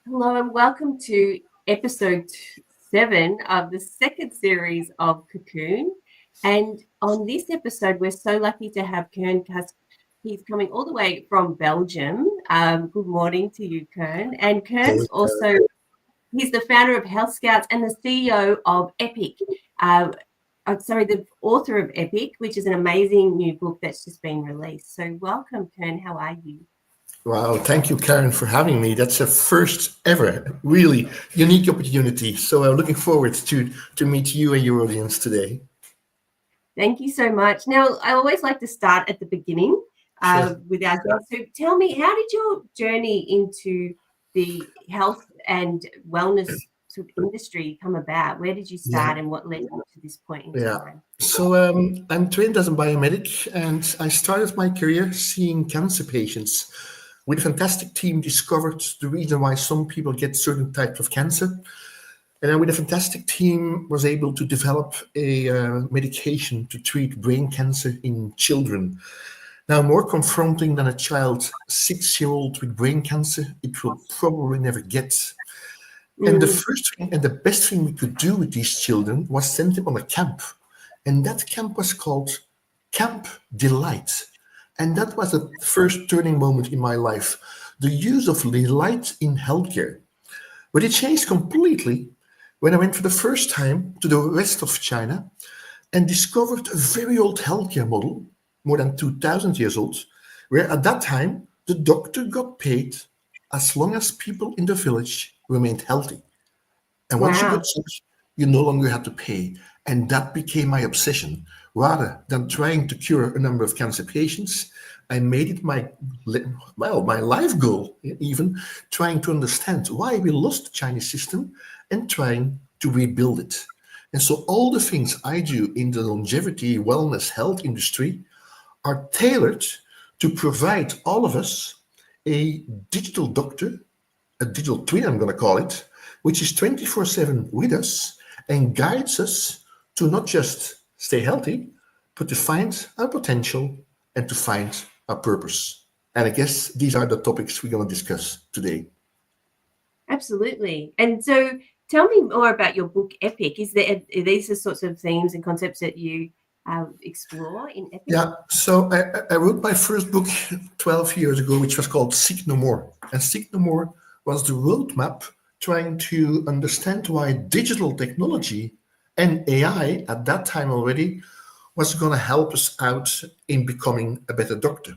Hello and welcome to episode 7 of the second series of Cocoon. And on this episode, we're so lucky to have Koen Kas. He's coming all the way from Belgium. Good morning to you, Koen. And Koen's also, he's the founder of Healthskouts and the CEO of Epic. The author of Epic, which is an amazing new book that's just been released. So welcome, Koen. How are you? Wow, thank you, Karen, for having me. That's a first ever, really unique opportunity. So I'm looking forward to meet you and your audience today. Thank you so much. Now, I always like to start at the beginning with our guests. So tell me, how did your journey into the health and wellness sort of industry come about? Where did you start and what led you to this point in time? So I'm trained as a biomedic, and I started my career seeing cancer patients. With a fantastic team, discovered the reason why some people get certain types of cancer. And then with a fantastic team, was able to develop a medication to treat brain cancer in children. Now, more confronting than a child 6-year-old with brain cancer, it will probably never get. And the first thing and the best thing we could do with these children was send them on a camp. And that camp was called Camp Delight. And that was the first turning moment in my life, the use of delight in healthcare. But it changed completely when I went for the first time to the west of China and discovered a very old healthcare model, more than 2,000 years old, where at that time the doctor got paid as long as people in the village remained healthy. And once you got sick, you no longer had to pay. And that became my obsession. Rather than trying to cure a number of cancer patients, I made it my life goal, even trying to understand why we lost the Chinese system and trying to rebuild it. And so all the things I do in the longevity, wellness, health industry are tailored to provide all of us a digital doctor, a digital twin, I'm going to call it, which is 24/7 with us and guides us to not just stay healthy, but to find our potential and to find our purpose. And I guess these are the topics we're going to discuss today. Absolutely. And so tell me more about your book, Epic. Are these the sorts of themes and concepts that you explore in Epic? Yeah, so I wrote my first book 12 years ago, which was called Sick No More. And Sick No More was the roadmap trying to understand why digital technology and AI at that time already was going to help us out in becoming a better doctor.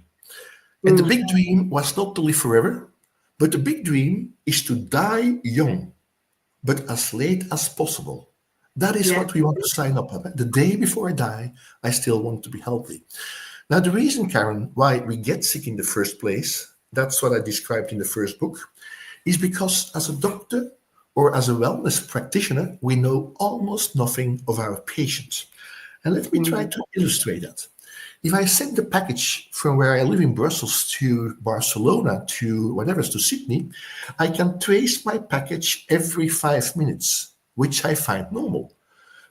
And the big dream was not to live forever, but the big dream is to die young, but as late as possible. That is what we want to sign up. The day before I die, I still want to be healthy. Now, the reason, Karen, why we get sick in the first place, that's what I described in the first book, is because as a doctor or as a wellness practitioner, we know almost nothing of our patients. And let me try to illustrate that. If I send the package from where I live in Brussels to Barcelona to whatever, to Sydney, I can trace my package every 5 minutes, which I find normal.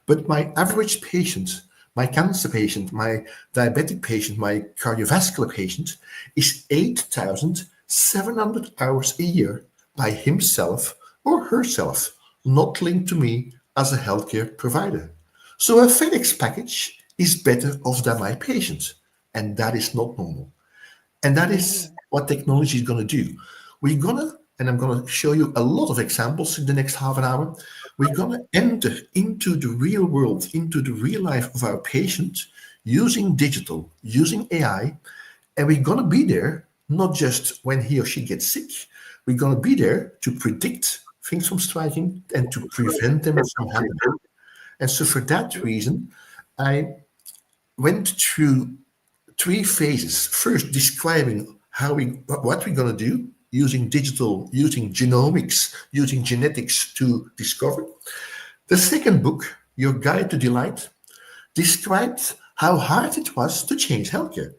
But my average patient, my cancer patient, my diabetic patient, my cardiovascular patient is 8,700 hours a year by himself or herself, not linked to me as a healthcare provider. So a FedEx package is better off than my patient, and that is not normal. And that is what technology is going to do. We're going to, and I'm going to show you a lot of examples in the next half an hour, we're going to enter into the real world, into the real life of our patient using digital, using AI, and we're going to be there not just when he or she gets sick, we're going to be there to predict things from striking and to prevent them from happening. And so for that reason, I went through 3 phases. First, describing what we're going to do using digital, using genomics, using genetics to discover. The second book, Your Guide to Delight, described how hard it was to change healthcare.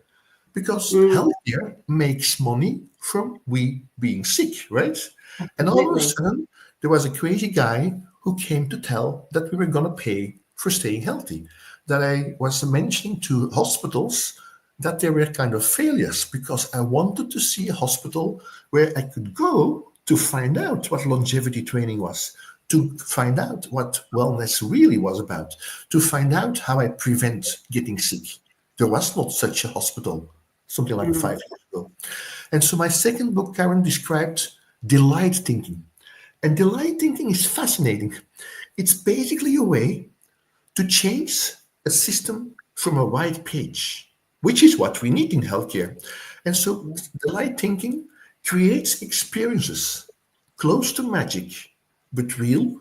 Because healthcare makes money from we being sick, right? And all of a sudden, there was a crazy guy who came to tell that we were going to pay for staying healthy. That I was mentioning to hospitals that they were kind of failures because I wanted to see a hospital where I could go to find out what longevity training was, to find out what wellness really was about, to find out how I prevent getting sick. There was not such a hospital, something like 5 years ago. And so my second book, Karen, described delight thinking. And delight thinking is fascinating. It's basically a way to change a system from a white page, which is what we need in healthcare. And so delight thinking creates experiences close to magic, but real,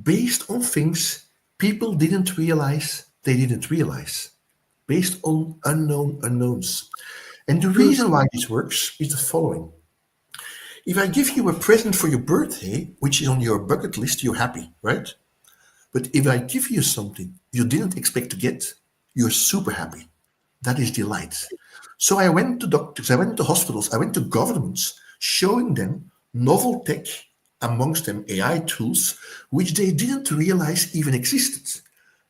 based on things people didn't realize they didn't realize, based on unknown unknowns. And the reason why this works is the following. If I give you a present for your birthday, which is on your bucket list, you're happy, right? But if I give you something you didn't expect to get, you're super happy. That is delight. So I went to doctors, I went to hospitals, I went to governments, showing them novel tech, amongst them AI tools, which they didn't realize even existed.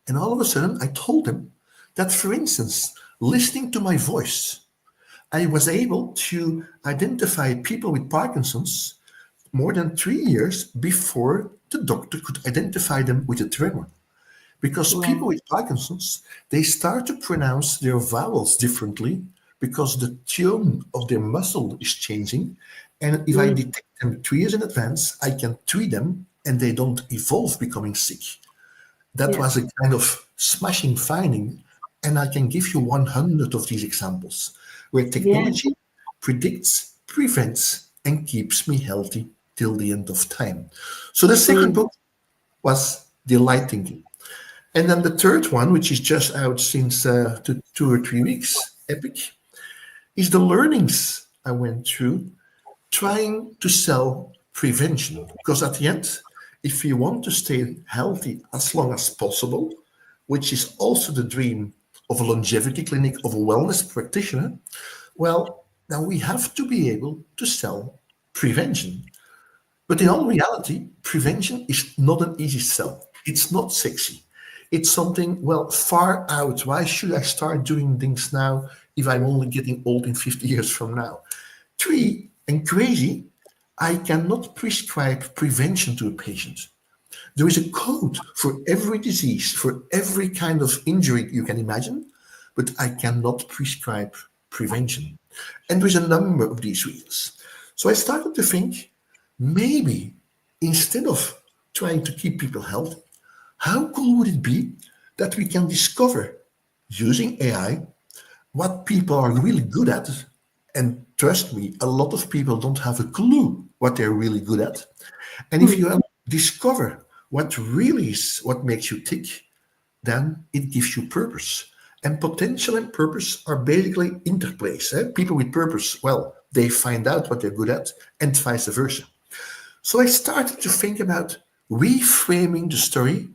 And all of a sudden, I told them that, for instance, listening to my voice, I was able to identify people with Parkinson's more than 3 years before the doctor could identify them with a tremor. Because people with Parkinson's, they start to pronounce their vowels differently because the tone of their muscle is changing. And if I detect them 3 years in advance, I can treat them and they don't evolve becoming sick. That was a kind of smashing finding. And I can give you 100 of these examples where technology predicts, prevents, and keeps me healthy till the end of time. So the second book was Delight Thinking. And then the third one, which is just out since 2 or 3 weeks, Epic, is the learnings I went through trying to sell prevention. Because at the end, if you want to stay healthy as long as possible, which is also the dream of a longevity clinic, of a wellness practitioner, well, now we have to be able to sell prevention. But in all reality, prevention is not an easy sell. It's not sexy. It's something, well, far out. Why should I start doing things now if I'm only getting old in 50 years from now? Three, and crazy, I cannot prescribe prevention to a patient. There is a code for every disease, for every kind of injury you can imagine, but I cannot prescribe prevention. And there's a number of these reasons. So I started to think, maybe instead of trying to keep people healthy, how cool would it be that we can discover, using AI, what people are really good at? And trust me, a lot of people don't have a clue what they're really good at. And if you discover what really is what makes you tick, then it gives you purpose. And potential and purpose are basically interplays. People with purpose, well, they find out what they're good at, and vice versa. So I started to think about reframing the story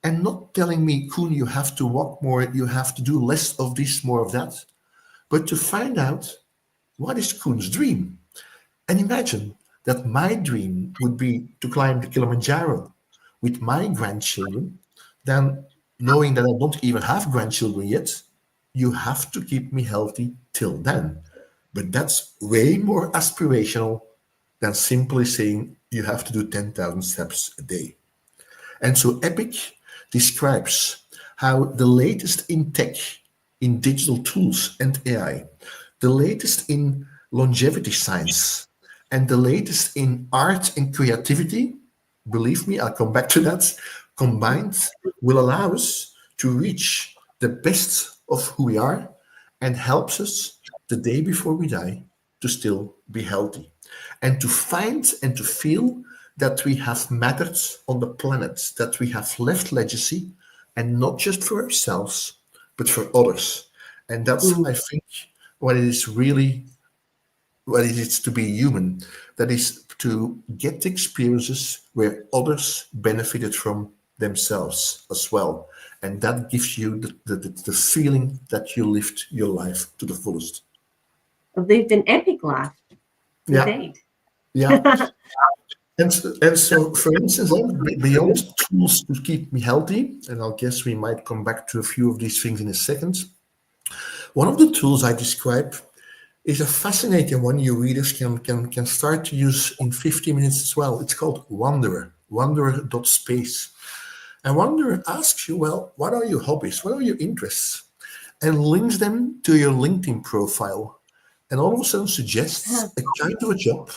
and not telling me, Koen, you have to walk more, you have to do less of this, more of that, but to find out what is Koen's dream. And imagine that my dream would be to climb the Kilimanjaro with my grandchildren, then knowing that I don't even have grandchildren yet, you have to keep me healthy till then. But that's way more aspirational than simply saying you have to do 10,000 steps a day. And so Epic describes how the latest in tech, in digital tools and AI, the latest in longevity science, and the latest in art and creativity, believe me, I'll come back to that, combined will allow us to reach the best of who we are and helps us the day before we die to still be healthy and to find and to feel that we have mattered on the planet, that we have left legacy, and not just for ourselves, but for others. And that's, I think, what it is really, what it is to be human. That is to get experiences where others benefited from themselves as well. And that gives you the feeling that you lived your life to the fullest. I've lived an epic life. Yeah. Indeed. Yeah. And so, for instance, beyond tools to keep me healthy, and I guess we might come back to a few of these things in a second, one of the tools I describe is a fascinating one you readers can start to use in 50 minutes as well. It's called Wanderer.space. And Wanderer asks you, well, what are your hobbies? What are your interests? And links them to your LinkedIn profile. And all of a sudden suggests a kind of a job,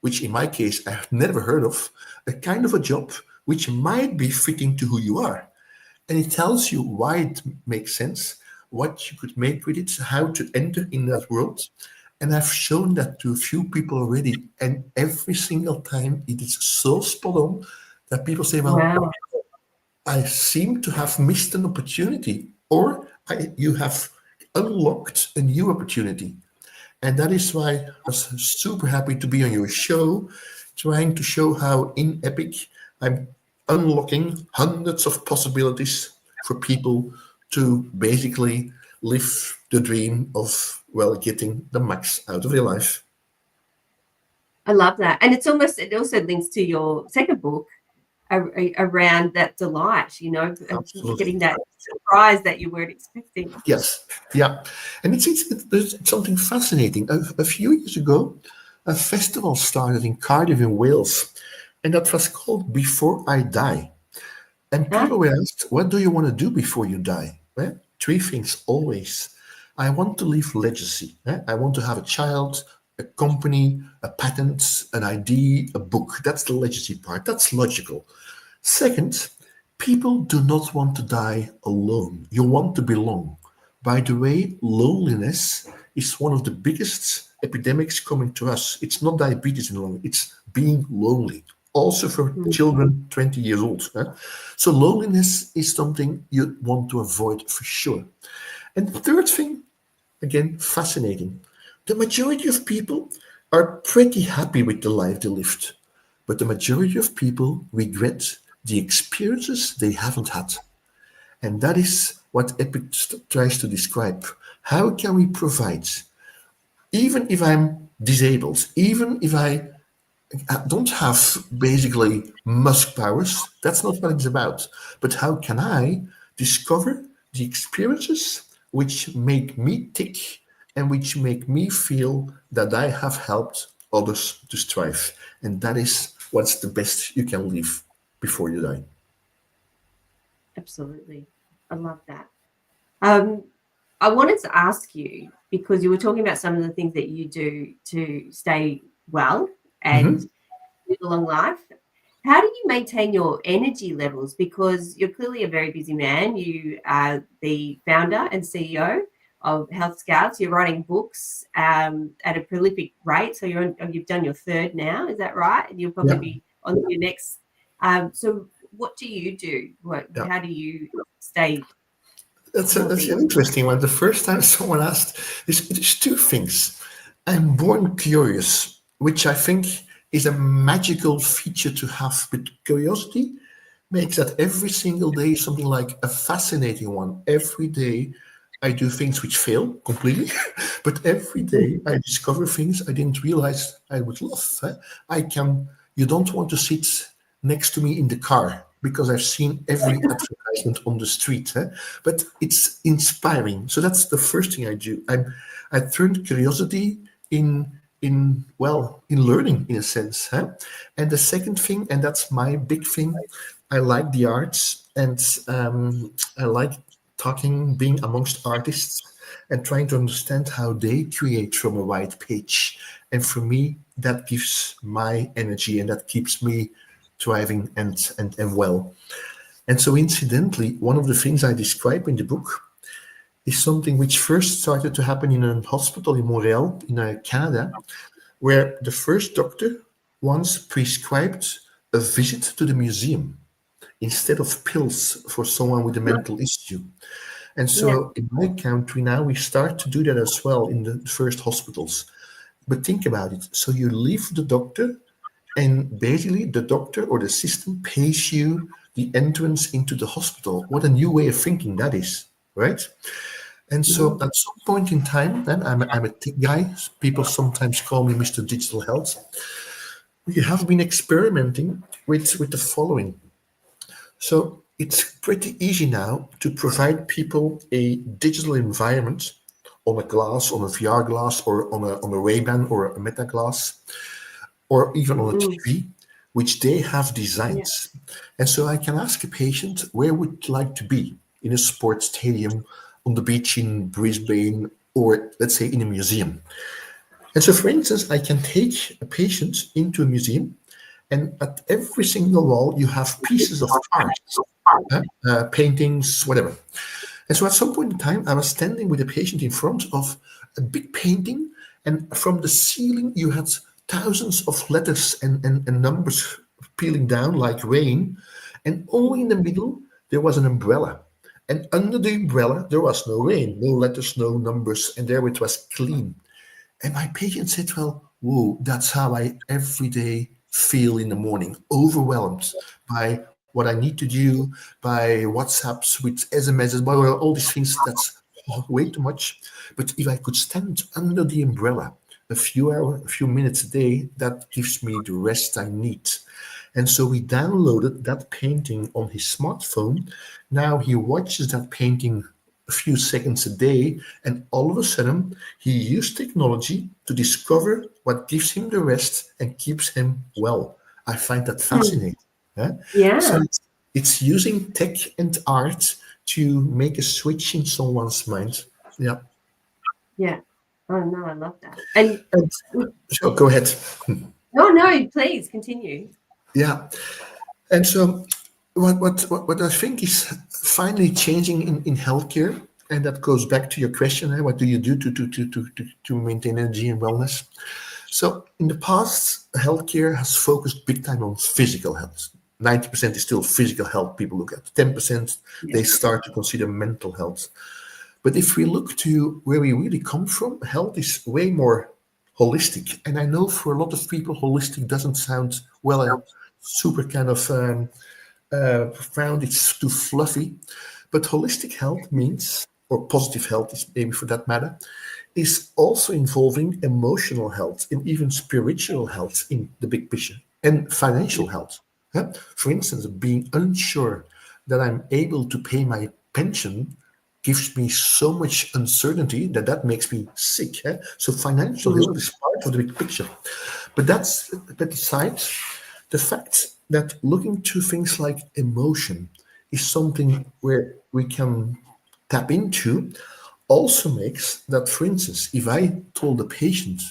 which in my case I have never heard of, a kind of a job which might be fitting to who you are. And it tells you why it makes sense, what you could make with it, how to enter in that world. And I've shown that to a few people already. And every single time it is so spot on that people say, well, Wow. I seem to have missed an opportunity, or you have unlocked a new opportunity. And that is why I was super happy to be on your show, trying to show how in Epic I'm unlocking hundreds of possibilities for people to basically live the dream of, well, getting the max out of their life. I love that. And it also links to your second book around that delight, Absolutely. getting that surprise that you weren't expecting. Yes, yeah. And there's something fascinating. A few years ago, a festival started in Cardiff in Wales, and that was called Before I Die. And Huh? people were asked, what do you want to do before you die? Well, three things always. I want to leave legacy. I want to have a child, a company, a patent, an ID, a book. That's the legacy part. That's logical. Second, people do not want to die alone. You want to belong. By the way, loneliness is one of the biggest epidemics coming to us. It's not diabetes any longer, it's being lonely. Also for children 20 years old. So loneliness is something you want to avoid for sure. And the third thing, again, fascinating. The majority of people are pretty happy with the life they lived, but the majority of people regret the experiences they haven't had. And that is what Epic tries to describe. How can we provide, even if I'm disabled, even if I don't have basically Musk powers, that's not what it's about. But how can I discover the experiences which make me tick and which make me feel that I have helped others to strive? And that is what's the best you can leave before you die. Absolutely. I love that. I wanted to ask you, because you were talking about some of the things that you do to stay well and Mhm. live a long life. How do you maintain your energy levels? Because you're clearly a very busy man. You are the founder and CEO of Healthskouts. You're writing books at a prolific rate. So you've done your third now, is that right? And you'll probably Yeah, be on to your next. So what do you do? yeah. How do you stay That's an healthy? interesting one. The first time someone asked, there's two things. I'm born curious, which I think is a magical feature to have. But curiosity makes that every single day something like a fascinating one. Every day I do things which fail completely, but every day I discover things I didn't realize I would love. I can. You don't want to sit next to me in the car because I've seen every advertisement on the street. But it's inspiring. So that's the first thing I do. I turned curiosity in learning in a sense. And the second thing, and that's my big thing, I like the arts, and I like talking, being amongst artists, and trying to understand how they create from a white page. And for me, that gives my energy, and that keeps me thriving and well. And so, incidentally, one of the things I describe in the book is something which first started to happen in a hospital in Montreal, in Canada, where the first doctor once prescribed a visit to the museum instead of pills for someone with a mental issue. And Yeah. so in my country now, we start to do that as well in the first hospitals. But think about it. So you leave the doctor, and basically the doctor or the system pays you the entrance into the hospital. What a new way of thinking that is, right? And so at some point in time, then I'm a tech guy. People sometimes call me Mr. Digital Health. We have been experimenting with the following. So it's pretty easy now to provide people a digital environment on a glass, on a VR glass, or on a Ray-Ban or a Meta glass, or even on a TV, which they have designed. And so I can ask a patient, where would you like to be? In a sports stadium, on the beach in Brisbane, or let's say in a museum. And so, for instance, I can take a patient into a museum, and at every single wall, you have pieces of art, paintings, whatever. And so at some point in time, I was standing with a patient in front of a big painting, and from the ceiling, you had thousands of letters and numbers peeling down like rain. And only in the middle, there was an umbrella. And under the umbrella, there was no rain, no letters, no numbers, and there it was clean. And my patient said, well, whoa, that's how I every day feel in the morning, overwhelmed by what I need to do, by WhatsApps with SMSs, by all these things. That's way too much. But if I could stand under the umbrella a few minutes a day, that gives me the rest I need. And so we downloaded that painting on his smartphone. Now he watches that painting a few seconds a day, and all of a sudden he used technology to discover what gives him the rest and keeps him well. I find that fascinating. So it's using tech and art to make a switch in someone's mind. Yeah. Yeah. Oh no, I love that. And sure, go ahead. No, please continue. Yeah. And so what I think is finally changing in healthcare, and that goes back to your question, what do you do to maintain energy and wellness? So in the past, healthcare has focused big time on physical health. 90% is still physical health people look at. 10% they start to consider mental health. But if we look to where we really come from, health is way more holistic. And I know for a lot of people, holistic doesn't sound super kind of profound. It's too fluffy. But holistic health means, or positive health is maybe for that matter, is also involving emotional health and even spiritual health in the big picture, and financial health. For instance, being unsure that I'm able to pay my pension gives me so much uncertainty that makes me sick. So financial health is part of the big picture. But that aside, the fact that looking to things like emotion is something where we can tap into also makes that, for instance, if I told the patient,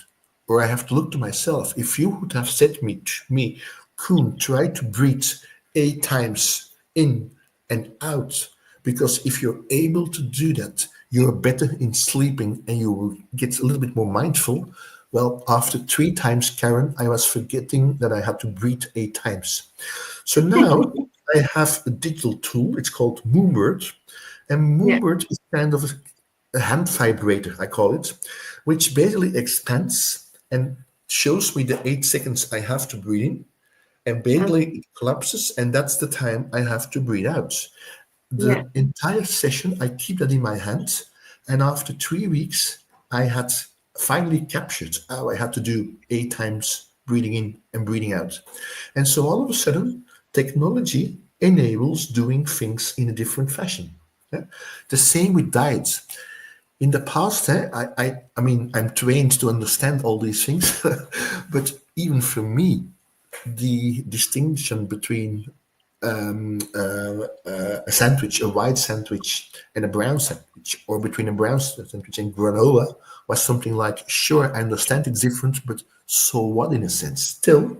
or I have to look to myself, if you would have said to me, Koen, try to breathe 8 times in and out, because if you're able to do that, you're better in sleeping and you will get a little bit more mindful. Well, after 3 times, Karen, I was forgetting that I had to breathe 8 times. So now I have a digital tool. It's called Moonbird. And Moonbird is kind of a hand vibrator, I call it, which basically expands and shows me the 8 seconds I have to breathe in. And basically it collapses, and that's the time I have to breathe out. The entire session, I keep that in my hand. And after 3 weeks, I had finally captured how I had to do 8 times breathing in and breathing out. And so all of a sudden, technology enables doing things in a different fashion. The same with diets. In the past, I mean, I'm trained to understand all these things, but even for me, the distinction between a sandwich, a white sandwich, and a brown sandwich, or between a brown sandwich and granola, was something like, sure, I understand it's different, but so what in a sense? Still,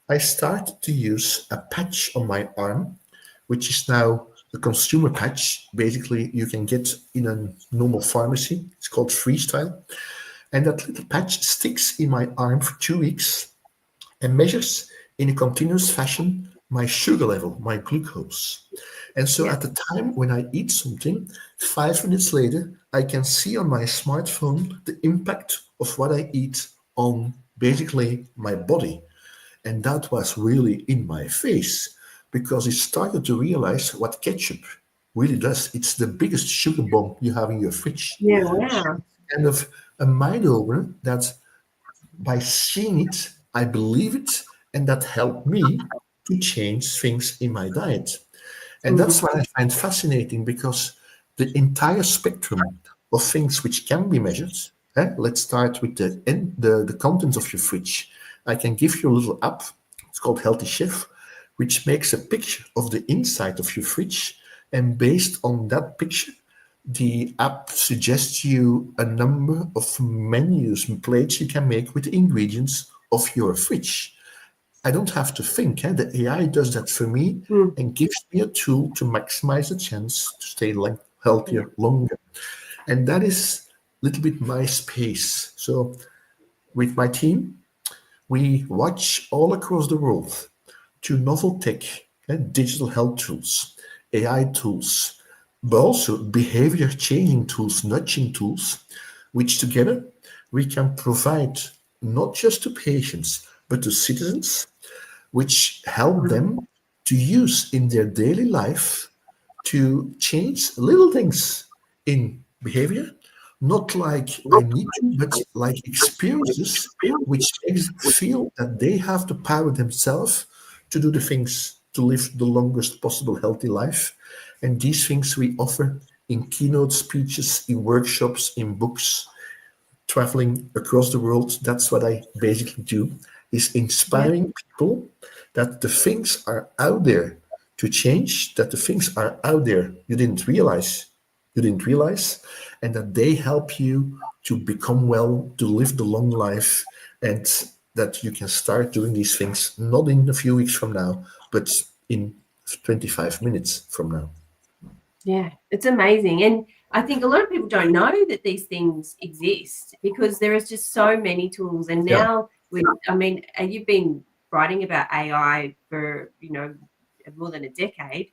I started to use a patch on my arm, which is now a consumer patch. Basically, you can get in a normal pharmacy. It's called Freestyle. And that little patch sticks in my arm for 2 weeks and measures in a continuous fashion my sugar level, my glucose. And so at the time when I eat something, 5 minutes later, I can see on my smartphone the impact of what I eat on basically my body. And that was really in my face, because it started to realize what ketchup really does. It's the biggest sugar bomb you have in your fridge. Yeah, wow. Kind of a mind opener that by seeing it, I believe it, and that helped me to change things in my diet. And that's what I find fascinating, because the entire spectrum of things which can be measured. Let's start with the contents of your fridge. I can give you a little app. It's called Healthy Chef, which makes a picture of the inside of your fridge. And based on that picture, the app suggests you a number of menus and plates you can make with the ingredients of your fridge. I don't have to think. The AI does that for me and gives me a tool to maximize the chance to stay Yeah. healthier longer. And that is a little bit my space. So with my team, we watch all across the world to novel tech and digital health tools, AI tools, but also behavior changing tools, nudging tools, which together we can provide not just to patients, but to citizens, which help them to use in their daily life to change little things in behavior, not like I need to, but like experiences which makes it feel that they have the power themselves to do the things to live the longest possible healthy life. And these things we offer in keynote speeches, in workshops, in books, traveling across the world. That's what I basically do, is Yeah. inspiring people that the things are out there to change, that the things are out there you didn't realize, and that they help you to become well, to live the long life, and that you can start doing these things not in a few weeks from now, but in 25 minutes from now. Yeah, it's amazing. And I think a lot of people don't know that these things exist because there is just so many tools. And Yeah. now you've been writing about AI for, more than a decade.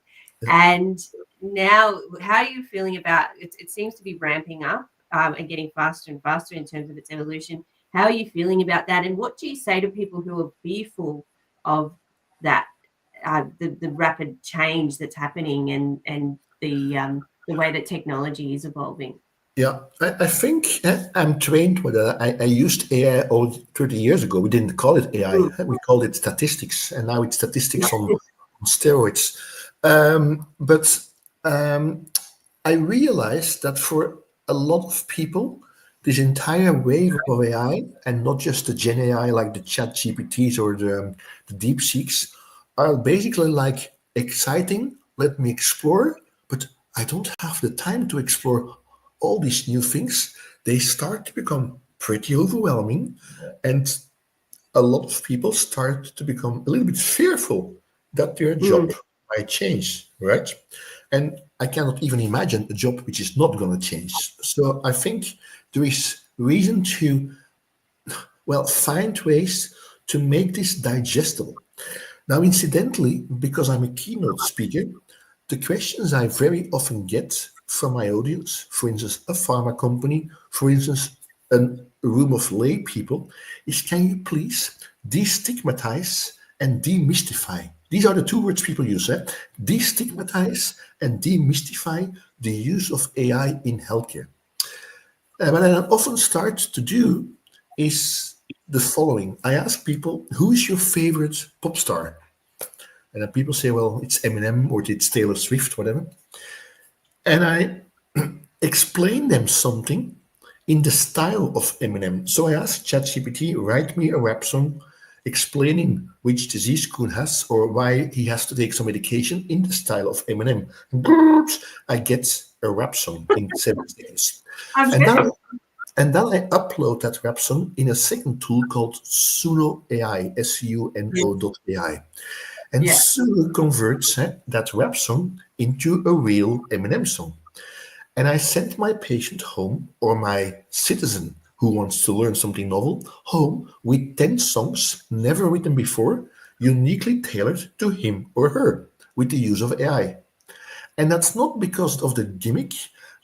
And now how are you feeling about it? It seems to be ramping up and getting faster and faster in terms of its evolution. How are you feeling about that? And what do you say to people who are fearful of that, the rapid change that's happening and the way that technology is evolving? Yeah, I think I'm trained with that. I used AI all 30 years ago. We didn't call it AI. Mm. We called it statistics, and now it's statistics Yeah. on steroids. But I realized that for a lot of people, this entire wave of AI, and not just the Gen AI like the Chat GPTs or the Deep Seeks, are basically like exciting. Let me explore, but I don't have the time to explore all these new things. They start to become pretty overwhelming, and a lot of people start to become a little bit fearful that their Mm. job might change, right? And I cannot even imagine a job which is not going to change. So I think there is reason to, well, find ways to make this digestible. Now, incidentally, because I'm a keynote speaker, the questions I very often get from my audience, for instance, a pharma company, for instance, a room of lay people, is can you please destigmatize and demystify? These are the two words people use. Destigmatize and demystify the use of AI in healthcare. What I often start to do is the following. I ask people, who is your favorite pop star? And then people say, well, it's Eminem or it's Taylor Swift, whatever. And I explain them something in the style of Eminem. So I asked ChatGPT, write me a rap song explaining which disease Koen has or why he has to take some medication in the style of Eminem. And I get a rap song in 7 seconds. I'm And good. then, and then I upload that rap song in a second tool called Suno AI, SUNO.ai. And Yeah. Suno converts that rap song into a real Eminem song. And I sent my patient home, or my citizen who wants to learn something novel, home with 10 songs never written before, uniquely tailored to him or her with the use of AI. And that's not because of the gimmick,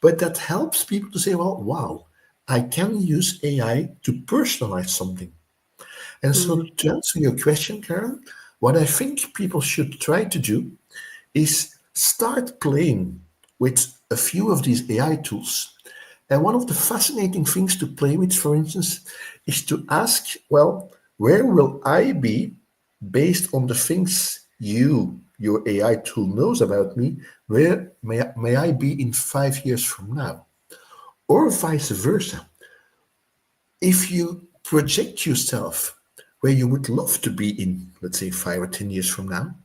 but that helps people to say, well, wow, I can use AI to personalize something. And so, Mm. to answer your question, Karen, what I think people should try to do is start playing with a few of these AI tools. And one of the fascinating things to play with, for instance, is to ask, well, where will I be based on the things your AI tool knows about me? Where may I be in 5 years from now? or vice versa. If you project yourself where you would love to be in, let's say 5 or 10 years from now,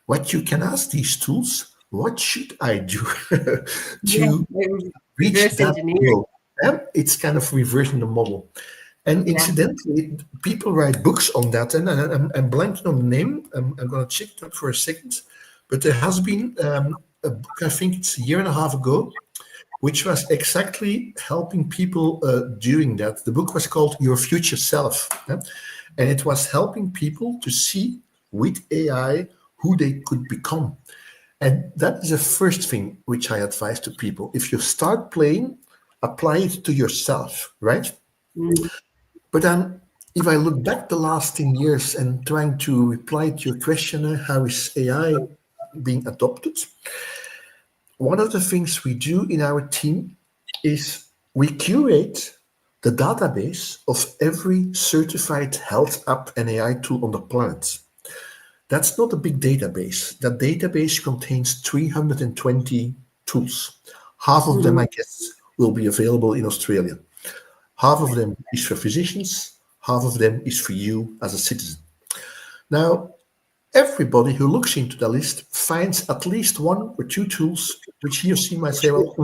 what you can ask these tools, what should I do Yeah, to reach reverse that engineering. goal? And it's kind of reversing the model. And Yeah. incidentally, people write books on that, and I'm blanking on the name. I'm going to check that for a second. But there has been a book, I think it's a year and a half ago, which was exactly helping people doing that. The book was called Your Future Self, and it was helping people to see with AI who they could become. And that is the first thing which I advise to people. If you start playing, apply it to yourself, right? Mm. But then, if I look back the last 10 years and trying to reply to your question, how is AI being adopted? One of the things we do in our team is we curate the database of every certified health app and AI tool on the planet. That's not a big database. That database contains 320 tools. Half of them, I Mm. guess, will be available in Australia. Half of them is for physicians, half of them is for you as a citizen. Now, everybody who looks into the list finds at least one or two tools which he or she might say, well,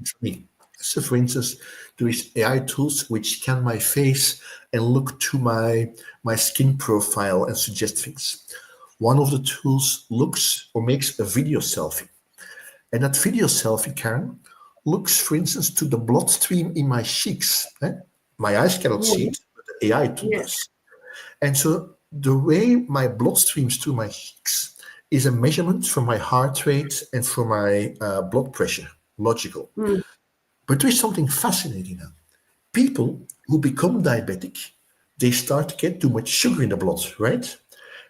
it's me. So, for instance, there is AI tools which scan my face and look to my skin profile and suggest things. One of the tools looks or makes a video selfie. And that video selfie, Karen, looks, for instance, to the bloodstream in my cheeks. My eyes cannot see Yeah. it, but the AI tool Yeah. does. And so the way my blood streams to my cheeks is a measurement for my heart rate and for my blood pressure, logical. Mm. But there is something fascinating now. People who become diabetic, they start to get too much sugar in the blood, right?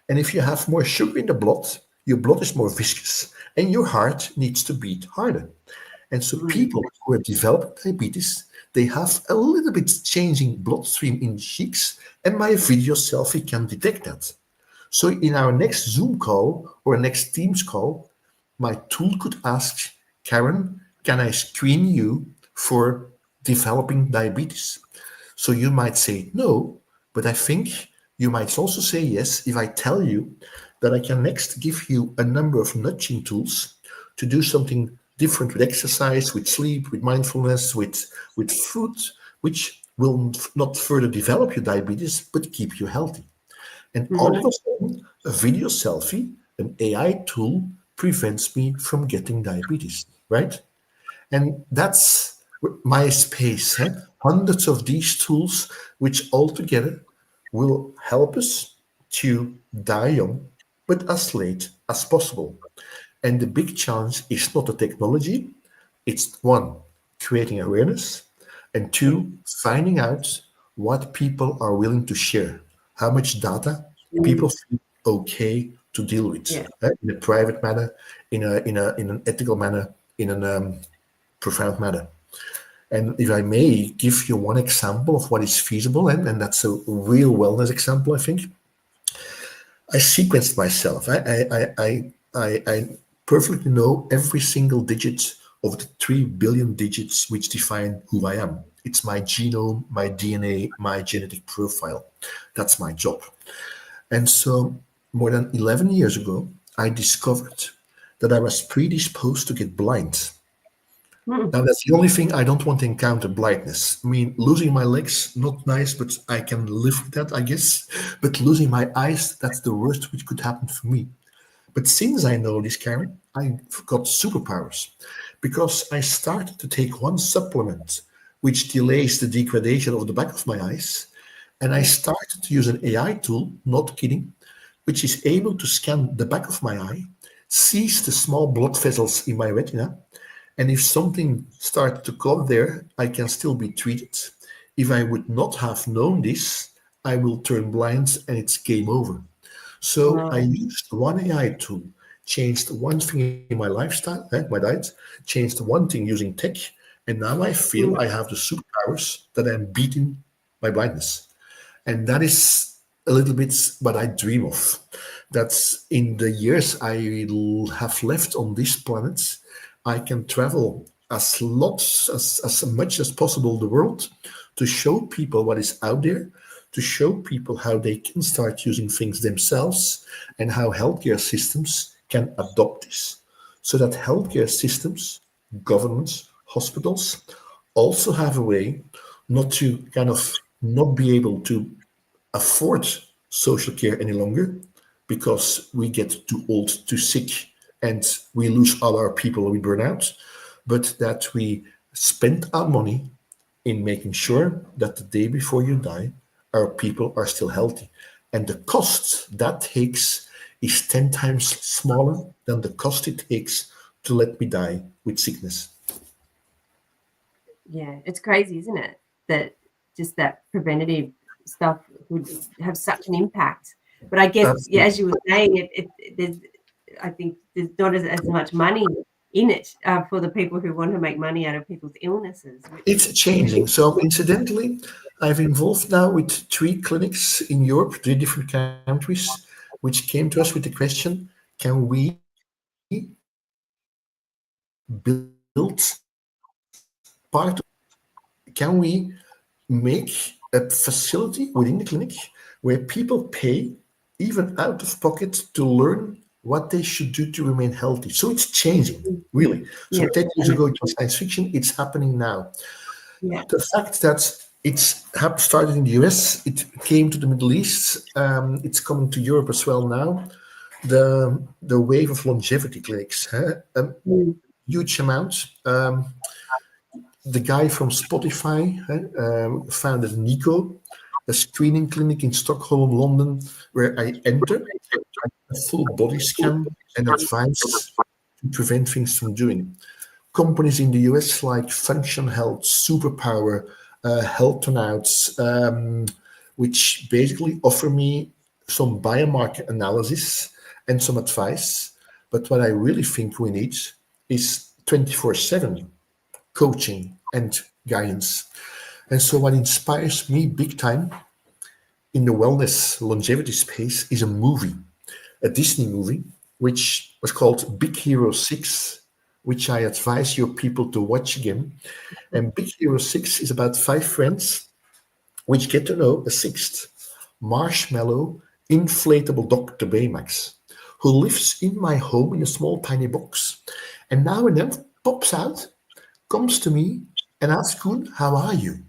And if you have more sugar in the blood, your blood is more viscous and your heart needs to beat harder. And so Mm. people who have developed diabetes, they have a little bit changing bloodstream in the cheeks, and my video selfie can detect that. So in our next Zoom call or next Teams call, my tool could ask, Karen, can I screen you for developing diabetes? So you might say no, but I think you might also say yes if I tell you that I can next give you a number of nudging tools to do something different with exercise, with sleep, with mindfulness, with food, which will not further develop your diabetes, but keep you healthy. And all of Mm. a sudden, a video selfie, an AI tool, prevents me from getting diabetes, right? And that's my space. Hundreds of these tools, which altogether will help us to die young, but as late as possible. And the big challenge is not the technology, it's one, creating awareness, and two, finding out what people are willing to share, how much data people Mm. feel okay to deal with, Yeah. in a private manner, in an ethical manner, in a profound manner. And if I may give you one example of what is feasible, and that's a real wellness example, I think. I sequenced myself. I perfectly know every single digit of the 3 billion digits which define who I am. It's my genome, my DNA, my genetic profile. That's my job. And so, more than 11 years ago, I discovered that I was predisposed to get blind. Mm. Now, that's the only thing I don't want to encounter blindness. I mean, losing my legs, not nice, but I can live with that, I guess. But losing my eyes, that's the worst which could happen for me. But since I know this, Karen, I got superpowers because I started to take one supplement which delays the degradation of the back of my eyes. And I Yeah. started to use an AI tool, not kidding, which is able to scan the back of my eye, sees the small blood vessels in my retina, and if something started to come there, I can still be treated. If I would not have known this, I will turn blind and it's game over. So I Wow. used one AI tool, changed one thing in my lifestyle, my diet, changed one thing using tech, and now I feel I Mm. have the superpowers that I'm beating my blindness. And that is a little bit what I dream of. That's in the years I will have left on this planet, I can travel as much as possible the world, to show people what is out there, to show people how they can start using things themselves, and how healthcare systems can adopt this, so that healthcare systems, governments, hospitals also have a way not to kind of not be able to afford social care any longer because we get too old, too sick, and we lose all our people, we burn out, but that we spend our money in making sure that the day before you die, our people are still healthy. And the cost that takes is 10 times smaller than the cost it takes to let me die with sickness. Yeah, it's crazy, isn't it? That just that preventative stuff would have such an impact. But I guess, yeah, as you were saying, I think there's not as much money in it for the people who want to make money out of people's illnesses. It's changing. So incidentally, I've involved now with 3 clinics in Europe, 3 different countries, which came to us with the question, can we build part, can we make a facility within the clinic where people pay, even out of pocket, to learn what they should do to remain healthy. So it's changing, really. So 10 years ago, it was science fiction. It's happening now. Yeah. The fact that it's started in the US, it came to the Middle East, it's coming to Europe as well now. The wave of longevity clinics, huge amount. The guy from Spotify founded Nico, a screening clinic in Stockholm, London, where I enter a full body scan and advice to prevent things from doing. Companies in the US like Function Health, Superpower, Health Turnouts, which basically offer me some biomarker analysis and some advice. But what I really think we need is 24/7 coaching and guidance. And so what inspires me big time in the wellness longevity space is a movie, a Disney movie, which was called Big Hero 6, which I advise your people to watch again. And Big Hero 6 is about 5 friends which get to know a 6th, marshmallow, inflatable Dr. Baymax, who lives in my home in a small tiny box. And now and then pops out, comes to me and asks, Koen, how are you?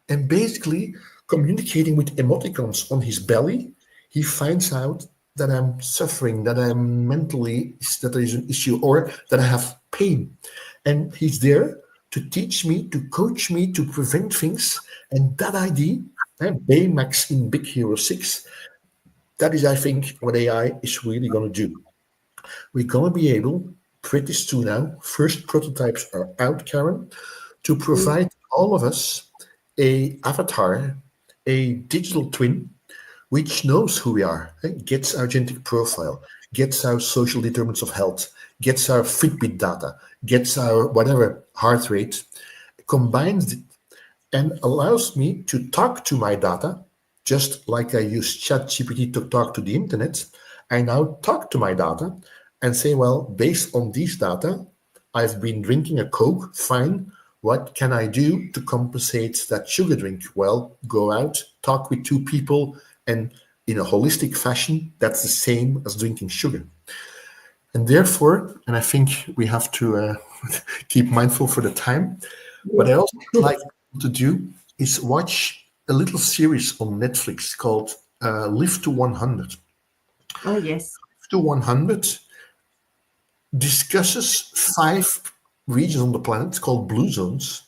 And basically communicating with emoticons on his belly, he finds out that I'm suffering, that I'm mentally, that there is an issue, or that I have pain. And he's there to teach me, to coach me, to prevent things. And that idea, Baymax in Big Hero 6, that is, I think, what AI is really going to do. We're going to be able, pretty soon now, first prototypes are out, Karen, to provide all of us a avatar, a digital twin, which knows who we are, gets our genetic profile, gets our social determinants of health, gets our Fitbit data, gets our whatever heart rate, combines it, and allows me to talk to my data, just like I use ChatGPT to talk to the internet. I now talk to my data and say, well, based on these data, I've been drinking a Coke, fine. What can I do to compensate that sugar drink? Well, go out, talk with 2 people, and in a holistic fashion, that's the same as drinking sugar. And therefore, and I think we have to keep mindful for the time, what I also like to do is watch a little series on Netflix called Live to 100. Oh, yes. Live to 100 discusses 5 regions on the planet called blue zones,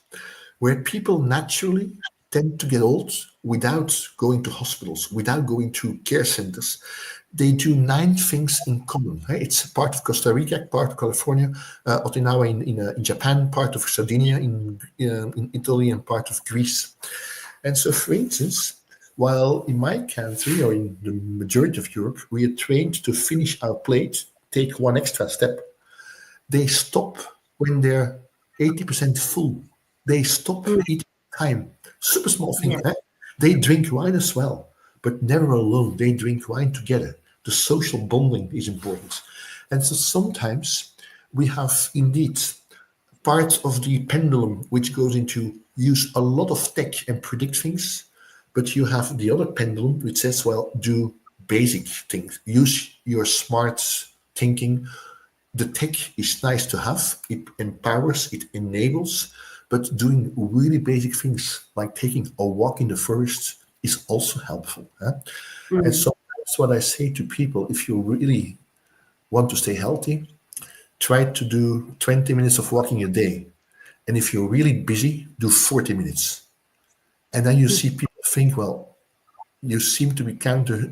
where people naturally tend to get old without going to hospitals, without going to care centers. They do 9 things in common. It's part of Costa Rica, part of California, Okinawa in Japan, part of Sardinia in Italy, and part of Greece. And so, for instance, while in my country, or in the majority of Europe, we are trained to finish our plate, take 1 extra step, they stop when they're 80% full. They stop eating time. Super small thing. They drink wine as well, but never alone. They drink wine together. The social bonding is important. And so sometimes we have indeed part of the pendulum which goes into use a lot of tech and predict things, but you have the other pendulum which says, well, do basic things. Use your smart thinking. The tech is nice to have. It empowers, it enables, but doing really basic things like taking a walk in the forest is also helpful. And sometimes what I say to people, if you really want to stay healthy, try to do 20 minutes of walking a day. And if you're really busy, do 40 minutes. And then you see people think, well, you seem to be counter.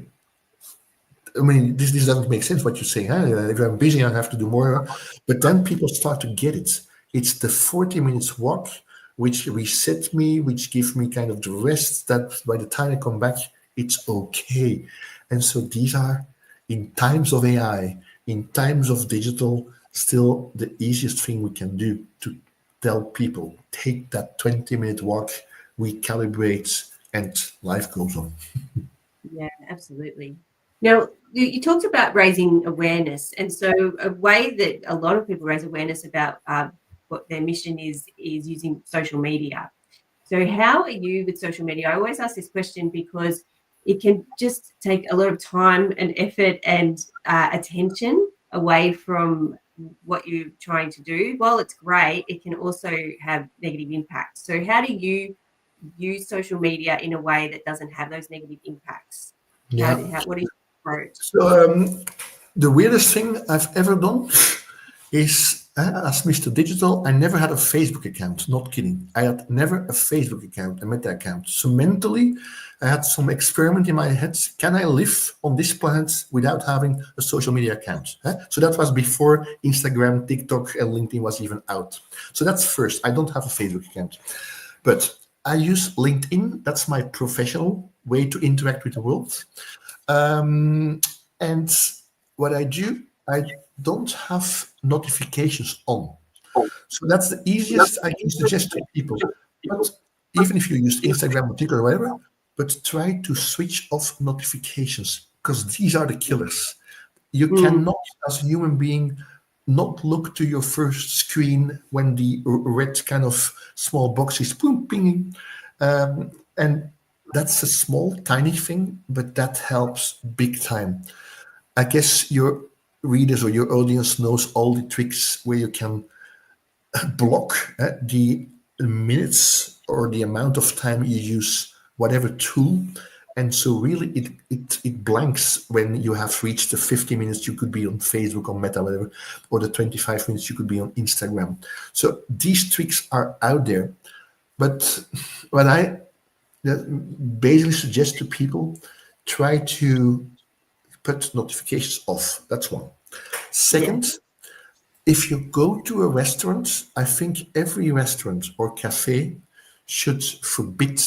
I mean, this doesn't make sense what you're saying. Huh? If I'm busy, I have to do more. But then people start to get it. It's the 40 minutes walk which resets me, which gives me kind of the rest that by the time I come back, it's okay. And so these are, in times of AI, in times of digital, still the easiest thing we can do to tell people, take that 20-minute walk, recalibrate, and life goes on. Yeah, absolutely. Now, you talked about raising awareness. And so a way that a lot of people raise awareness about what their mission is using social media. So how are you with social media? I always ask this question because it can just take a lot of time and effort and attention away from what you're trying to do. While it's great, it can also have negative impact. So how do you use social media in a way that doesn't have those negative impacts? Yeah. What is your approach? So the weirdest thing I've ever done is, as Mr. Digital, I never had a Facebook account. Not kidding. I had never a Facebook account, a Meta account. So mentally, I had some experiment in my head. Can I live on this planet without having a social media account? So that was before Instagram, TikTok, and LinkedIn was even out. So that's first. I don't have a Facebook account. But I use LinkedIn. That's my professional way to interact with the world. And what I do, I don't have notifications on. So that's the easiest I can suggest to people. But even if you use Instagram or TikTok or whatever, but try to switch off notifications because these are the killers. You cannot, as a human being, not look to your first screen when the red kind of small box is boom, pinging. And that's a small, tiny thing, but that helps big time. I guess your readers or your audience knows all the tricks where you can block the minutes or the amount of time you use whatever tool. And so really it blanks when you have reached the 50 minutes you could be on Facebook or Meta, whatever, or the 25 minutes you could be on Instagram. So these tricks are out there. But what I basically suggest to people, try to put notifications off. That's one. Second, if you go to a restaurant, I think every restaurant or cafe should forbid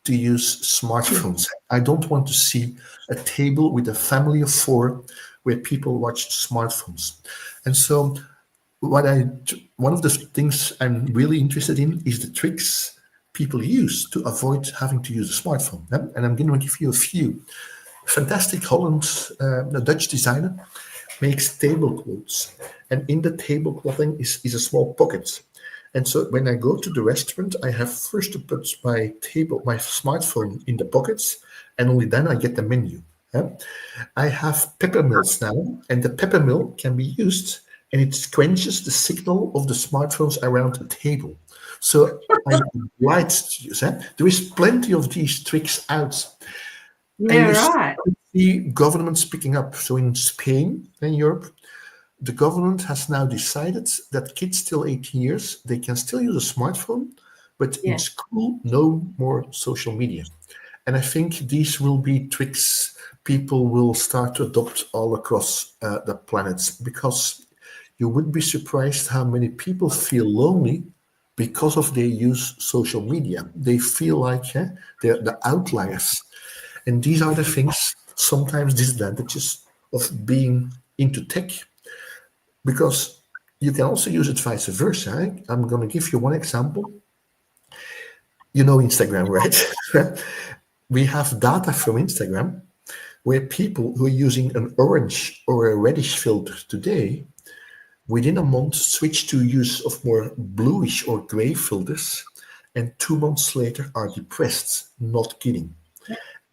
to use smartphones. I don't want to see a table with a family of 4 where people watch smartphones. And so one of the things I'm really interested in is the tricks people use to avoid having to use a smartphone. And I'm going to give you a few. Fantastic Holland, a Dutch designer, makes tablecloths. And in the tableclothing is a small pocket. And so when I go to the restaurant, I have first to put my smartphone in the pockets, and only then I get the menu. I have pepper mills now, and the pepper mill can be used, and it quenches the signal of the smartphones around the table. So I'm obliged to use it. There is plenty of these tricks out. Yeah, right. See governments picking up. So in Spain and Europe, the government has now decided that kids till 18 years, they can still use a smartphone, but in school, no more social media. And I think these will be tricks people will start to adopt all across the planet, because you would be surprised how many people feel lonely because of their use social media. They feel like they're the outliers. And these are the things, sometimes disadvantages of being into tech, because you can also use it vice versa. I'm going to give you one example. You know Instagram, right? We have data from Instagram where people who are using an orange or a reddish filter today, Within a month, switch to use of more bluish or gray filters, and 2 months later are depressed. Not kidding.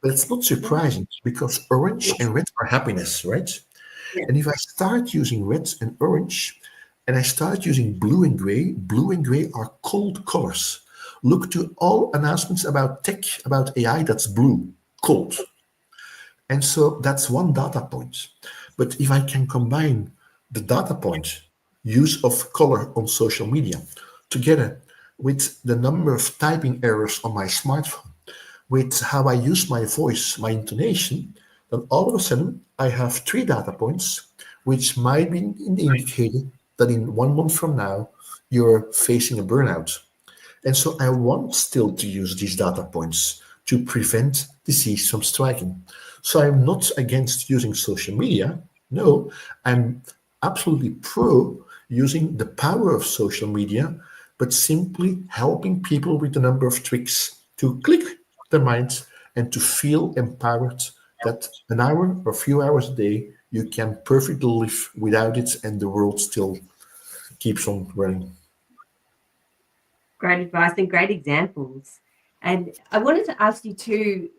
But it's not surprising because orange and red are happiness, right? Yeah. And if I start using red and orange, and I start using blue and gray are cold colors. Look to all announcements about tech, about AI, that's blue, cold. And so that's one data point. But if I can combine the data point, use of color on social media, together with the number of typing errors on my smartphone, with how I use my voice, my intonation, then all of a sudden I have three data points, which might be an indicator that in 1 month from now you're facing a burnout. And so I want still to use these data points to prevent disease from striking. So I'm not against using social media. No, I'm absolutely pro using the power of social media, but simply helping people with a number of tricks to click their minds and to feel empowered that an hour or a few hours a day you can perfectly live without it and the world still keeps on running. Great advice and great examples. And I wanted to ask you too,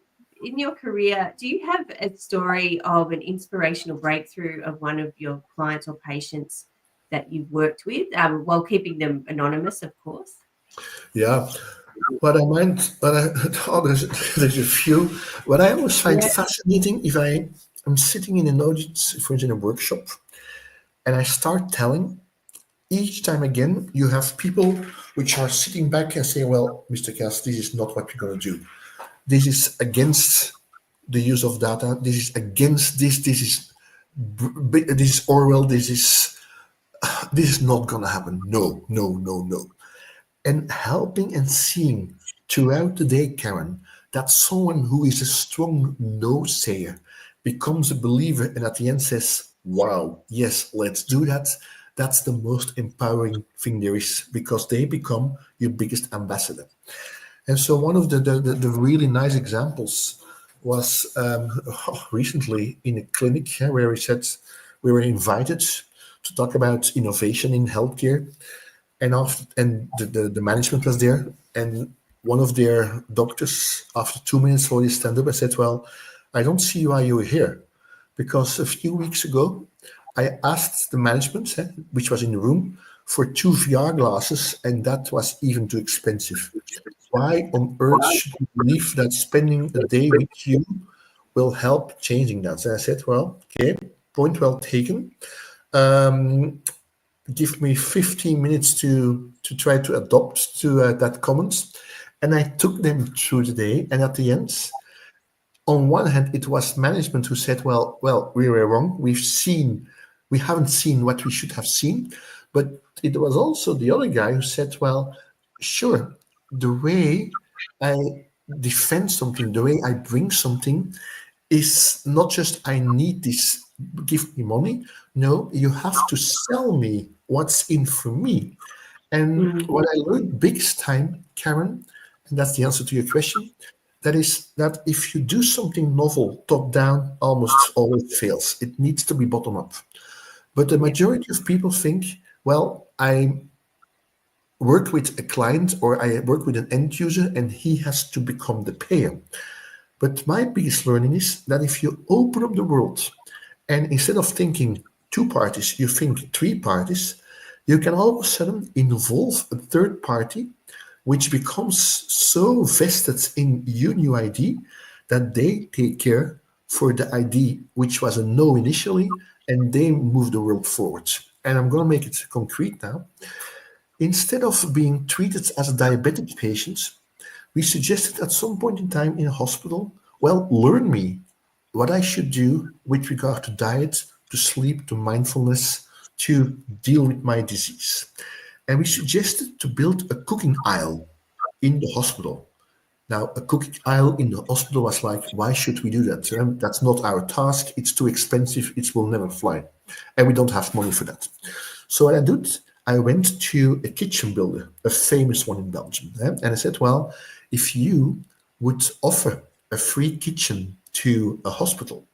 in your career, do you have a story of an inspirational breakthrough of one of your clients or patients that you've worked with, while keeping them anonymous, of course? Yeah, what I mind, but oh, there's a few. What I always find Yeah. fascinating if I'm sitting in an audience, for instance, in a workshop, and I start telling, each time again, you have people which are sitting back and saying, well, Mr. Kas, this is not what we're going to do. This is against the use of data. This is against this. This is Orwell. This is not going to happen. No, no, no, no. And helping and seeing throughout the day, Karen, that someone who is a strong no sayer becomes a believer and at the end says, wow, yes, let's do that. That's the most empowering thing there is because they become your biggest ambassador. And so one of the really nice examples was recently in a clinic where we said we were invited to talk about innovation in healthcare, and the management was there, and one of their doctors after 2 minutes already stand up and said, well, I don't see why you're here, because a few weeks ago I asked the management, which was in the room, for two VR glasses, and that was even too expensive. Why on earth should you believe that spending a day with you will help changing that? And I said, well, okay, point well taken. um, Give me 15 minutes to try to adopt to that comment. And I took them through the day. And at the end, on one hand, it was management who said, well, we were wrong. We haven't seen what we should have seen. But it was also the other guy who said, well, sure, the way I defend something, the way I bring something is not just I need this, give me money. No, you have to sell me what's in for me. And what I learned biggest time, Karen, and that's the answer to your question, that is that if you do something novel, top down, almost always fails. It needs to be bottom up. But the majority of people think, well, I work with a client or I work with an end user and he has to become the payer. But my biggest learning is that if you open up the world and instead of thinking two parties, you think three parties, you can all of a sudden involve a third party, which becomes so vested in your new ID that they take care for the ID, which was a no initially, and they move the world forward. And I'm going to make it concrete now. Instead of being treated as a diabetic patient, we suggested at some point in time in a hospital, well, learn me what I should do with regard to diet, to sleep, to mindfulness, to deal with my disease. And we suggested to build a cooking aisle in the hospital. Now, a cooking aisle in the hospital was like, why should we do that? That's not our task. It's too expensive. It will never fly. And we don't have money for that. So what I did, I went to a kitchen builder, a famous one in Belgium. And I said, well, if you would offer a free kitchen to a hospital.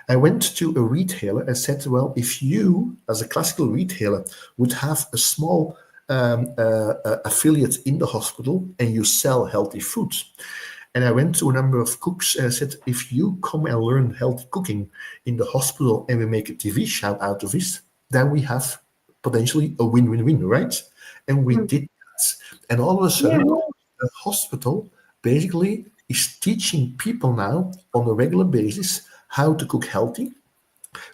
I went to a retailer and said, well, if you, as a classical retailer, would have a small affiliate in the hospital and you sell healthy foods. And I went to a number of cooks and I said, if you come and learn healthy cooking in the hospital and we make a TV show out of this, then we have potentially a win-win-win, right? And we did that. And all of a Yeah. sudden, the hospital basically is teaching people now on a regular basis how to cook healthy.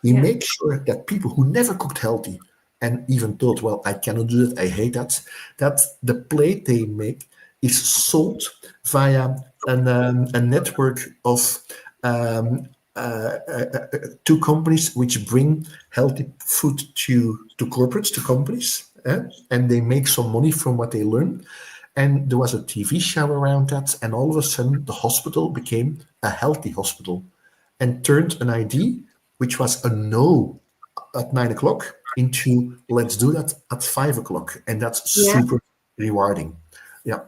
We Yeah. make sure that people who never cooked healthy and even thought, well, I cannot do that, I hate that, that the plate they make is sold via a network of um, two companies which bring healthy food to corporates, to companies, and they make some money from what they learn. And there was a TV show around that, and all of a sudden the hospital became a healthy hospital and turned an idea, which was a no at 9 o'clock, into let's do that at 5 o'clock. And that's Yeah. super rewarding. Yeah.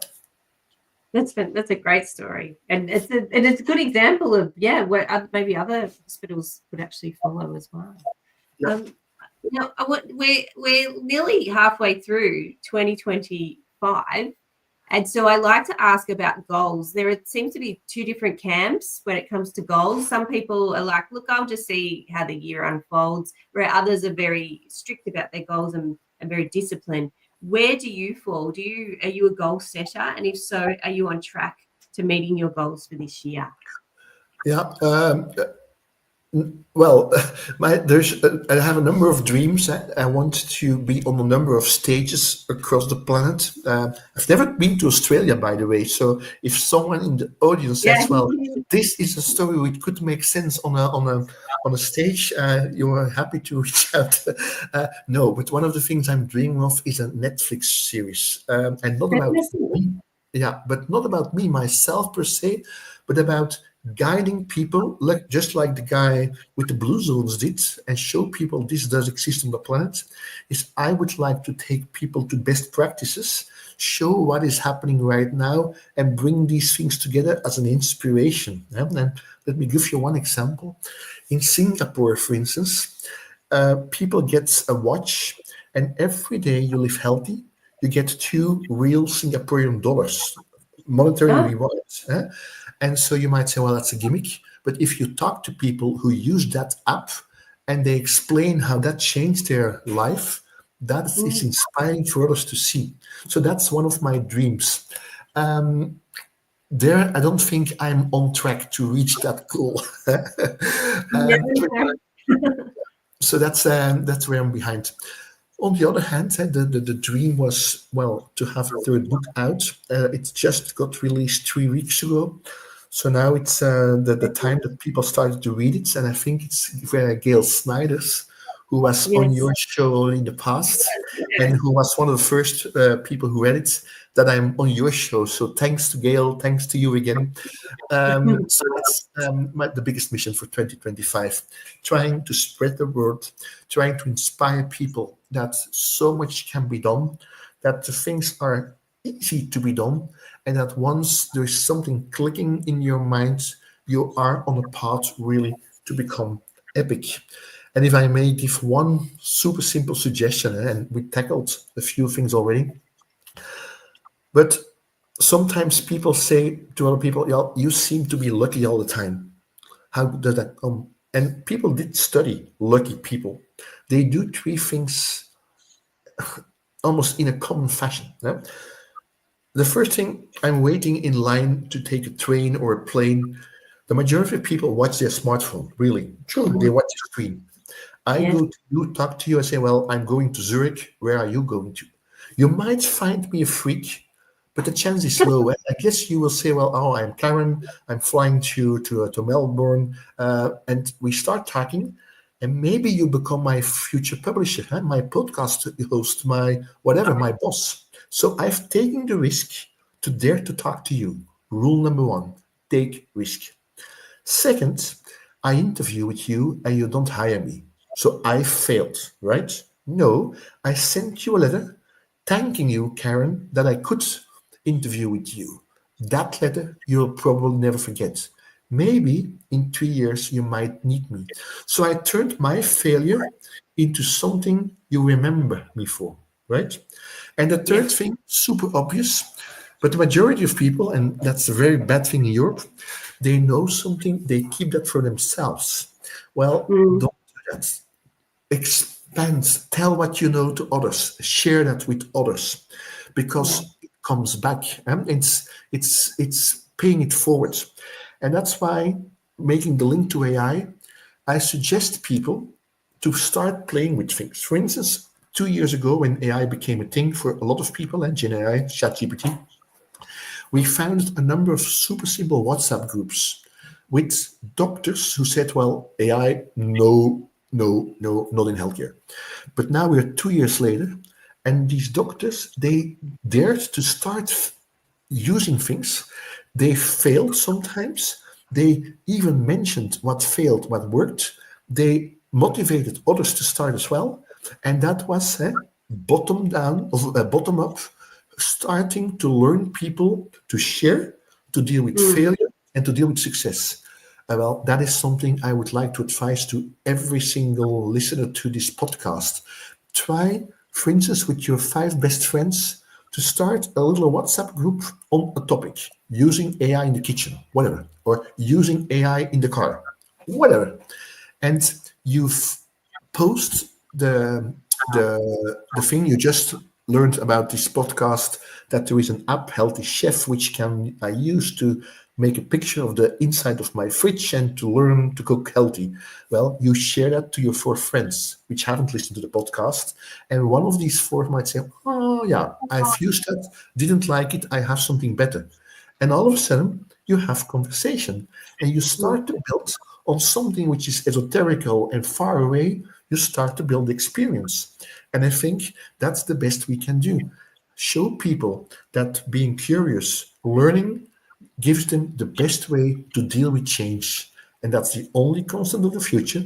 That's a great story, and it's a good example of where maybe other hospitals could actually follow as well. Yeah. Now we're nearly halfway through 2025, and so I like to ask about goals. There seems to be two different camps when it comes to goals. Some people are like, look, I'll just see how the year unfolds, where others are very strict about their goals and very disciplined. Where do you fall? Are you a goal setter? And if so, are you on track to meeting your goals for this year? Yeah. Well, I have a number of dreams. I want to be on a number of stages across the planet. I've never been to Australia, by the way. So if someone in the audience says, "Well, this is a story which could make sense on a stage," you are happy to reach out. No, but one of the things I'm dreaming of is a Netflix series, and not about me. Yeah, but not about me myself per se, but about guiding people, just like the guy with the blue zones did, and show people this does exist on the planet. Is I would like to take people to best practices, show what is happening right now, and bring these things together as an inspiration. And let me give you one example. In Singapore, for instance, people get a watch, and every day you live healthy, you get 2 real Singaporean dollars, monetary rewards. And so you might say, well, that's a gimmick. But if you talk to people who use that app and they explain how that changed their life, that is inspiring for others to see. So that's one of my dreams. There, I don't think I'm on track to reach that goal. So that's where I'm behind. On the other hand, the dream was, well, to have a third book out. It just got released 3 weeks ago. So now it's the time that people started to read it. And I think it's Gail Snyder's, who was on your show in the past and who was one of the first people who read it, that I'm on your show. So thanks to Gail, thanks to you again. So that's the biggest mission for 2025, trying to spread the word, trying to inspire people that so much can be done, that the things are easy to be done, and that once there's something clicking in your mind, you are on a path really to become epic. And if I may give one super simple suggestion, and we tackled a few things already, but sometimes people say to other people, "Yeah, you seem to be lucky all the time. How does that come?" And people did study lucky people. They do 3 things almost in a common fashion. Yeah? The first thing, I'm waiting in line to take a train or a plane. The majority of people watch their smartphone, really. True, they watch the screen. I go to you, talk to you, I say, well, I'm going to Zurich. Where are you going to? You might find me a freak, but the chance is low. I guess you will say, well, oh, I'm Karen. I'm flying to Melbourne. And we start talking. And maybe you become my future publisher, my podcast host, my whatever, my boss. So I've taken the risk to dare to talk to you. Rule number 1, take risk. Second, I interview with you and you don't hire me. So I failed, right? No, I sent you a letter thanking you, Karen, that I could interview with you. That letter you'll probably never forget. Maybe in 3 years you might need me. So I turned my failure into something you remember me for, right? And the Yeah. third thing, super obvious, but the majority of people, and that's a very bad thing in Europe, they know something, they keep that for themselves. Well, Mm. don't do that. Expand, tell what you know to others, share that with others, Yeah. because it comes back, and it's paying it forward. And that's why, making the link to I suggest people to start playing with things. For instance, 2 years ago, when AI became a thing for a lot of people, and Gen AI, ChatGPT, we founded a number of super simple WhatsApp groups with doctors who said, well, AI, no, no, no, not in healthcare. But now we're 2 years later, and these doctors, they dared to start using things. They failed sometimes. They even mentioned what failed, what worked. They motivated others to start as well. And that was bottom down, of bottom up, starting to learn people to share, to deal with Mm. failure, and to deal with success. Well, that is something I would like to advise to every single listener to this podcast. Try, for instance, with your 5 best friends, to start a little WhatsApp group on a topic, using AI in the kitchen, whatever, or using AI in the car, whatever. And you post the thing you just learned about this podcast, that there is an app, Healthy Chef, which can I use to make a picture of the inside of my fridge and to learn to cook healthy. Well, you share that to your 4 friends which haven't listened to the podcast, and one of these 4 might say, oh yeah, I've used that, didn't like it, I have something better. And all of a sudden you have conversation, and you Mm. start to build on something which is esoterical and far away. You start to build experience. And I think that's the best we can do. Show people that being curious, learning, gives them the best way to deal with change. And that's the only constant of the future.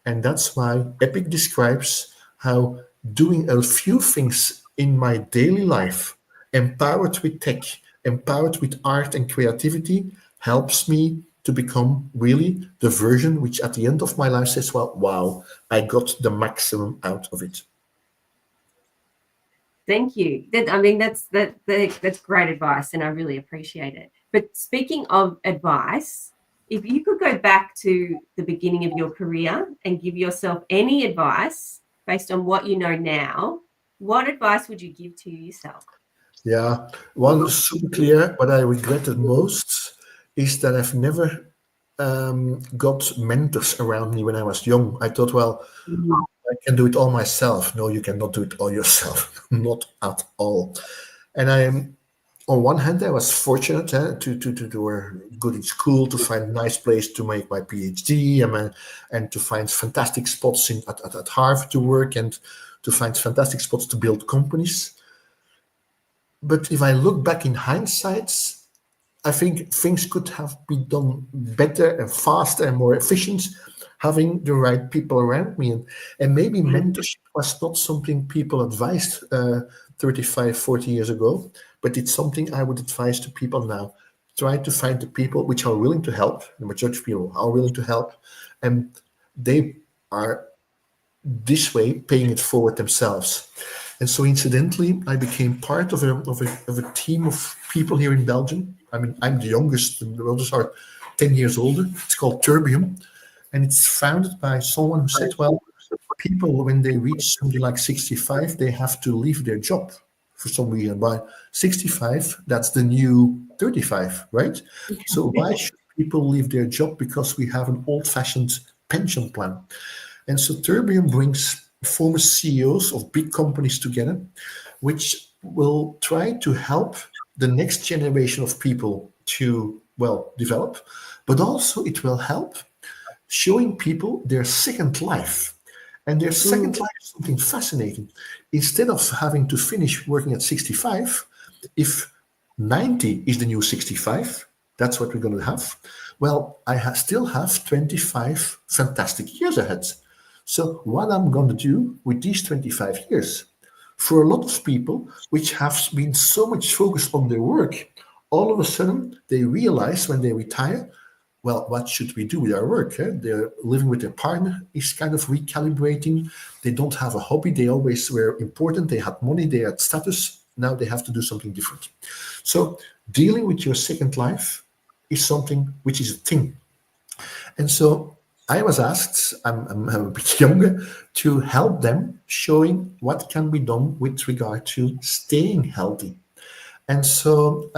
And that's why Epic describes how doing a few things in my daily life, empowered with tech, empowered with art and creativity, helps me to become really the version which at the end of my life says, well, wow, I got the maximum out of it. Thank you. I mean, that's great advice, and I really appreciate it. But speaking of advice, if you could go back to the beginning of your career and give yourself any advice based on what you know now, what advice would you give to yourself? Yeah, one super clear, what I regretted most is that I've never got mentors around me when I was young. I thought, well, Mm. I can do it all myself. No, you cannot do it all yourself, not at all. And I am, on one hand, I was fortunate to do good in school, to find a nice place to make my PhD, and to find fantastic spots at Harvard to work, and to find fantastic spots to build companies. But if I look back in hindsight, I think things could have been done better and faster and more efficient, having the right people around me. And maybe mentorship was not something people advised 35, 40 years ago, but it's something I would advise to people now. Try to find the people which are willing to help. The majority of people are willing to help, and they are this way paying it forward themselves. And so, incidentally, I became part of a team of people here in Belgium. I mean, I'm the youngest, and the others are 10 years older. It's called Turbium. And it's founded by someone who said, well, people, when they reach something like 65, they have to leave their job for some reason. By 65, that's the new 35, right? So, why should people leave their job because we have an old fashioned pension plan? And so Terbium brings former CEOs of big companies together, which will try to help the next generation of people to, well, develop, but also it will help showing people their second life. And their Mm. second life is something fascinating. Instead of having to finish working at 65, if 90 is the new 65, that's what we're going to have. Well, still have 25 fantastic years ahead. So, what I'm going to do with these 25 years, for a lot of people which have been so much focused on their work, all of a sudden they realize when they retire, well, what should we do with our work? They're living with their partner is kind of recalibrating. They don't have a hobby. They always were important. They had money. They had status. Now they have to do something different. So dealing with your second life is something which is a thing. And so I was asked, I'm a bit younger, to help them showing what can be done with regard to staying healthy. And so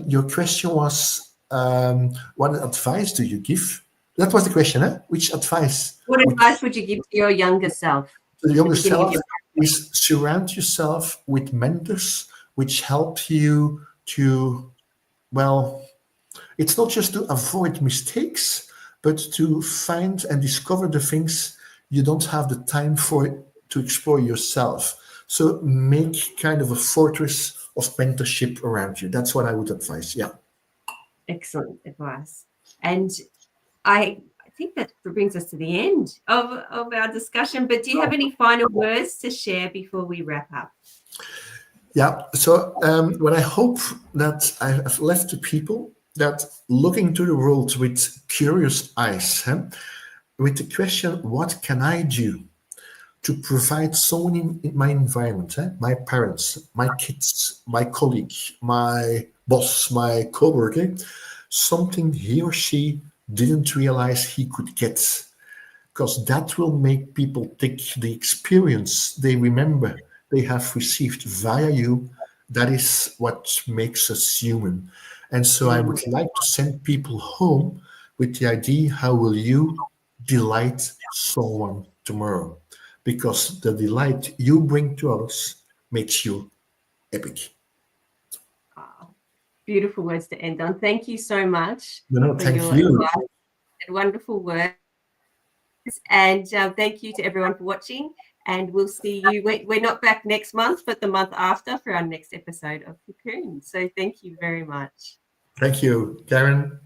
your question was, what advice do you give? That was the question, eh? Which advice? What advice would you give to your younger self? To the younger beginning of self is surround yourself with mentors which help you to, well, it's not just to avoid mistakes, but to find and discover the things you don't have the time for to explore yourself. So make kind of a fortress of mentorship around you. That's what I would advise. Yeah. Excellent advice. And I think that brings us to the end of our discussion. But do you have any final words to share before we wrap up? Yeah. So what I hope that I have left to people that looking to the world with curious eyes, with the question, what can I do to provide someone in my environment, my parents, my kids, my colleague, my boss, my coworker, something he or she didn't realize he could get, because that will make people take the experience they remember they have received via you. That is what makes us human. And so I would like to send people home with the idea, how will you delight someone tomorrow? Because the delight you bring to others makes you epic. Oh, beautiful words to end on. Thank you so much for Thank your you. advice and wonderful words. And thank you to everyone for watching. And we'll see you. We're not back next month, but the month after for our next episode of Kokoon. So thank you very much. Thank you, Karen.